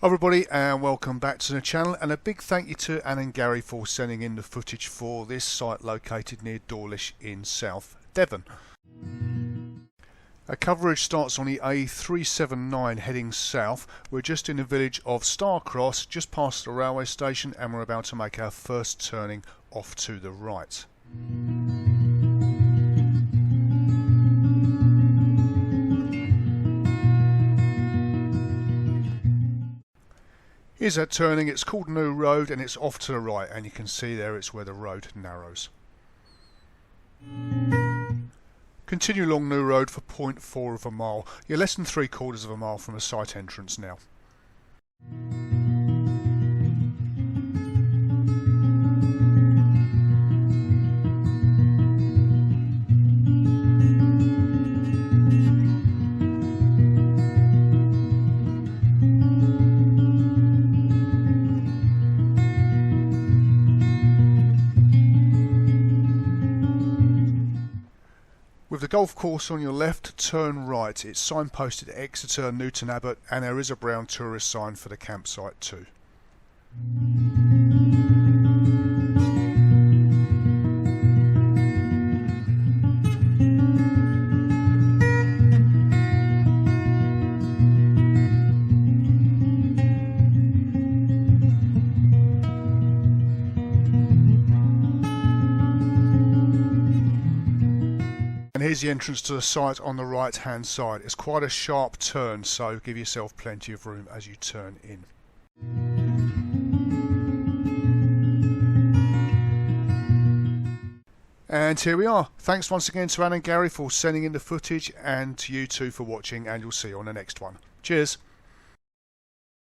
Hi everybody and welcome back to the channel, and a big thank you to Ann and Garry for sending in the footage for this site located near Dawlish in South Devon. Our coverage starts on the A379 heading south. We're just in the village of Starcross, just past the railway station, and we're about to make our first turning off to the right. Here's that turning. It's called New Road and it's off to the right, and you can see there it's where the road narrows. Continue along New Road for 0.4 of a mile. You're less than 3/4 of a mile from the site entrance now. With the golf course on your left, turn right. It's signposted Exeter, Newton Abbot, and there is a brown tourist sign for the campsite too. And here's the entrance to the site on the right hand side. It's quite a sharp turn, so give yourself plenty of room as you turn in. And here we are. Thanks once again to Ann and Garry for sending in the footage, and to you two for watching, and you'll see you on the next one. Cheers.